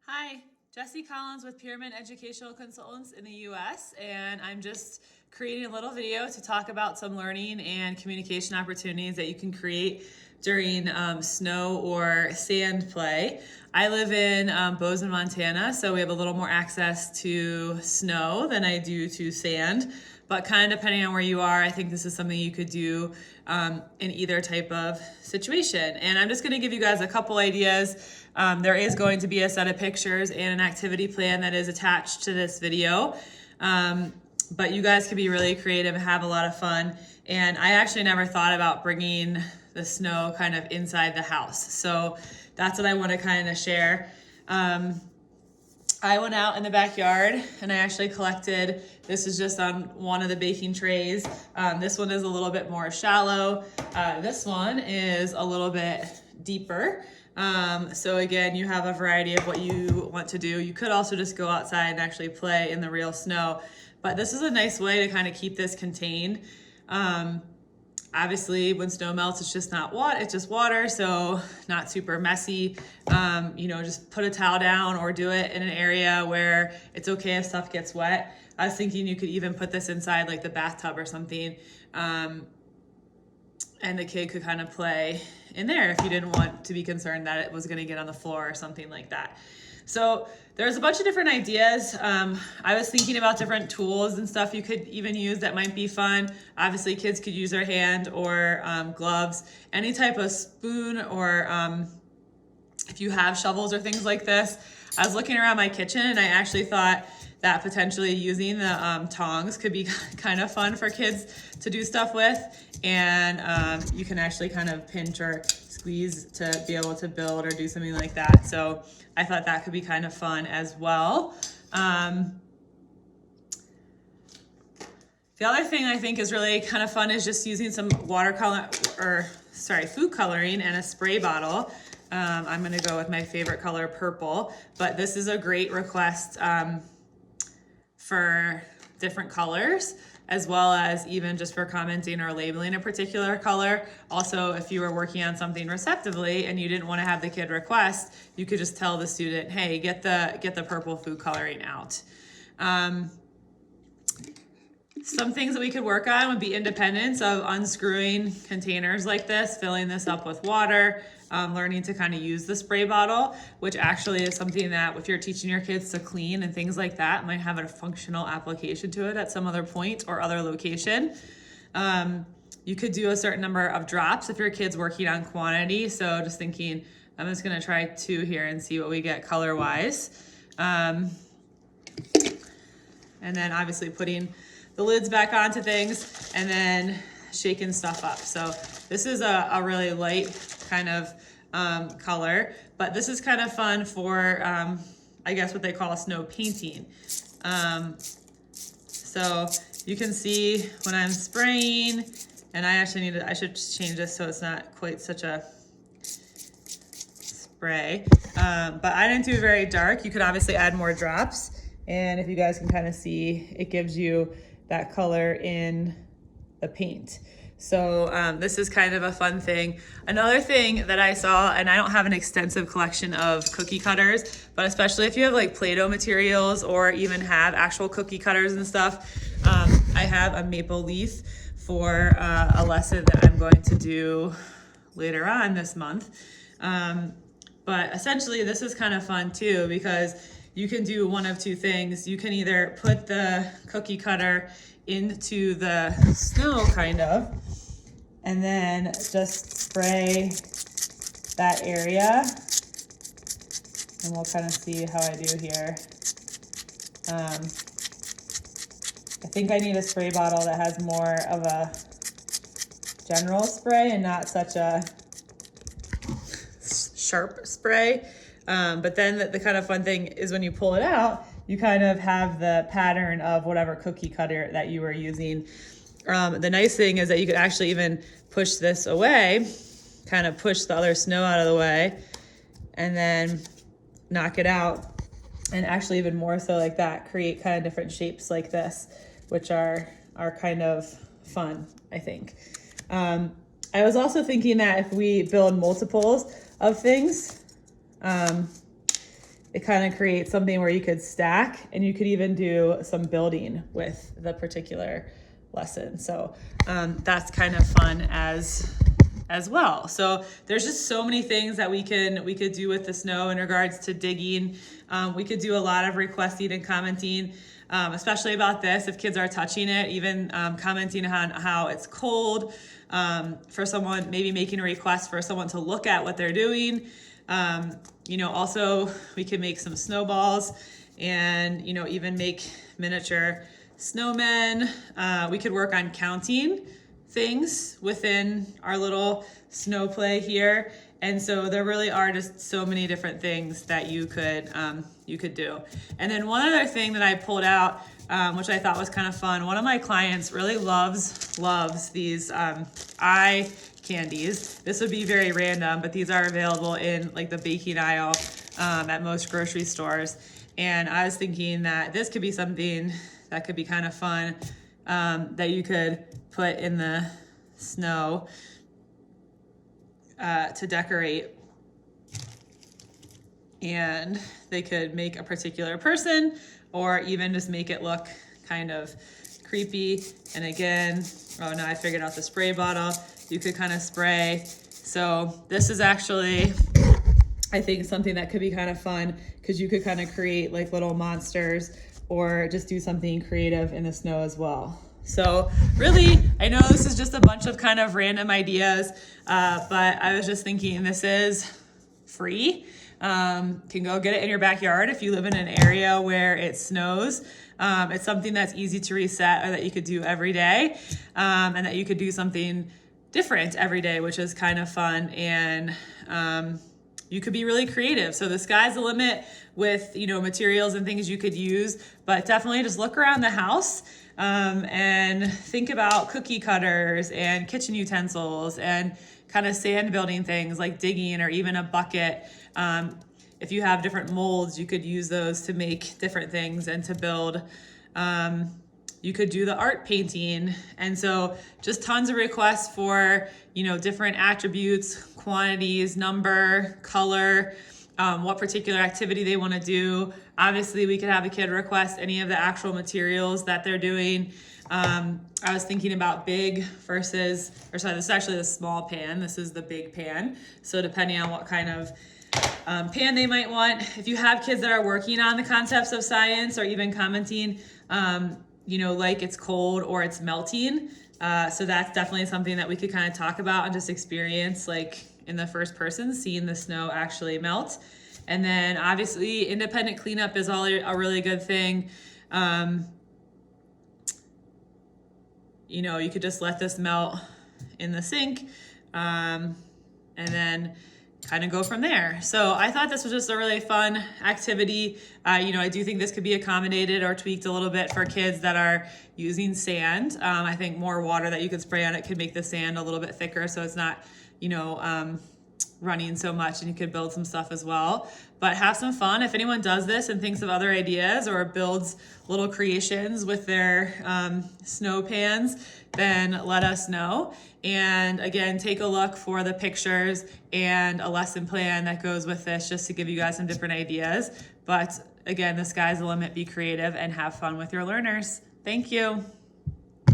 Hi, Jessie Collins with Pyramid Educational Consultants in the US, and I'm just creating a little video to talk about some learning and communication opportunities that you can create during snow or sand play. I live in Bozeman, Montana, so we have a little more access to snow than I do to sand, but kind of depending on where you are, I think this is something you could do in either type of situation. And I'm just gonna give you guys a couple ideas. There is going to be a set of pictures and an activity plan that is attached to this video. But you guys can be really creative and have a lot of fun. And I actually never thought about bringing the snow kind of inside the house. So that's what I want to kind of share. I went out in the backyard and I actually collected, this is just on one of the baking trays. This one is a little bit more shallow. This one is a little bit deeper. So again, you have a variety of what you want to do. You could also just go outside and actually play in the real snow, but this is a nice way to kind of keep this contained. Obviously when snow melts, it's just not water, it's just water. So not super messy. Just put a towel down or do it in an area where it's okay if stuff gets wet. I was thinking you could even put this inside like the bathtub or something. And the kid could kind of play in there if you didn't want to be concerned that it was going to get on the floor or something like that. So there's a bunch of different ideas. I was thinking about different tools and stuff you could even use that might be fun. Obviously kids could use their hand or gloves, any type of spoon, or if you have shovels or things like this. I was looking around my kitchen and I actually thought that potentially using the tongs could be kind of fun for kids to do stuff with. And you can actually kind of pinch or squeeze to be able to build or do something like that. So I thought that could be kind of fun as well. The other thing I think is really kind of fun is just using some food coloring and a spray bottle. I'm gonna go with my favorite color, purple, but this is a great request for different colors, as well as even just for commenting or labeling a particular color. Also, if you were working on something receptively and you didn't want to have the kid request, you could just tell the student, hey, get the purple food coloring out. Some things that we could work on would be independence of unscrewing containers like this, filling this up with water, learning to kind of use the spray bottle, which actually is something that if you're teaching your kids to clean and things like that, might have a functional application to it at some other point or other location. You could do a certain number of drops if your kid's working on quantity. So just thinking, I'm just gonna try 2 here and see what we get color-wise. And then obviously putting the lids back onto things and then shaking stuff up. So this is a really light kind of color, but this is kind of fun for, I guess what they call snow painting. So you can see when I'm spraying, and I should change this so it's not quite such a spray, but I didn't do very dark. You could obviously add more drops. And if you guys can kind of see, it gives you that color in the paint. So this is kind of a fun thing. Another thing that I saw, and I don't have an extensive collection of cookie cutters, but especially if you have like Play-Doh materials or even have actual cookie cutters and stuff, I have a maple leaf for a lesson that I'm going to do later on this month. But essentially this is kind of fun too, because you can do one of 2 things. You can either put the cookie cutter into the snow kind of, and then just spray that area. And we'll kind of see how I do here. I think I need a spray bottle that has more of a general spray and not such a sharp spray. But then the kind of fun thing is when you pull it out, you kind of have the pattern of whatever cookie cutter that you were using. The nice thing is that you could actually even push this away, kind of push the other snow out of the way, and then knock it out. And actually even more so like that, create kind of different shapes like this, which are kind of fun, I think. I was also thinking that if we build multiples of things, it kind of creates something where you could stack, and you could even do some building with the particular lesson. So that's kind of fun as well. So there's just so many things that we could do with the snow in regards to digging. We could do a lot of requesting and commenting, especially about this. If kids are touching it, even commenting on how it's cold, for someone, maybe making a request for someone to look at what they're doing. Also we can make some snowballs and, even make miniature snowmen. We could work on counting things within our little snow play here. And so there really are just so many different things that you could do. And then one other thing that I pulled out, which I thought was kind of fun. One of my clients really loves these eye candies. This would be very random, but these are available in like the baking aisle at most grocery stores. And I was thinking that this could be something that could be kind of fun, that you could put in the snow to decorate. And they could make a particular person, or even just make it look kind of creepy. And again, oh, now I figured out the spray bottle. You could kind of spray. So this is actually, I think, something that could be kind of fun, because you could kind of create like little monsters, or just do something creative in the snow as well. So really, I know this is just a bunch of kind of random ideas, but I was just thinking this is free. Can go get it in your backyard if you live in an area where it snows. It's something that's easy to reset, or that you could do every day, and that you could do something different every day, which is kind of fun. And you could be really creative. So the sky's the limit with, materials and things you could use, but definitely just look around the house and think about cookie cutters and kitchen utensils and kind of sand building things like digging, or even a bucket. If you have different molds, you could use those to make different things and to build. You could do the art painting. And so just tons of requests for, different attributes, quantities, number, color, what particular activity they want to do. Obviously, we could have a kid request any of the actual materials that they're doing. I was thinking about big versus, this is actually the small pan. This is the big pan. So depending on what kind of pan they might want. If you have kids that are working on the concepts of science, or even commenting, like it's cold or it's melting. So that's definitely something that we could kind of talk about and just experience, like in the first person, seeing the snow actually melt. And then obviously independent cleanup is a really good thing. You could just let this melt in the sink, and then kind of go from there. So I thought this was just a really fun activity. I do think this could be accommodated or tweaked a little bit for kids that are using sand. I think more water that you could spray on it could make the sand a little bit thicker, so it's not, running so much, and you could build some stuff as well. But have some fun. If anyone does this and thinks of other ideas, or builds little creations with their snow pans, then let us know. And again, take a look for the pictures and a lesson plan that goes with this, just to give you guys some different ideas. But again, the sky's the limit. Be creative and have fun with your learners. Thank you.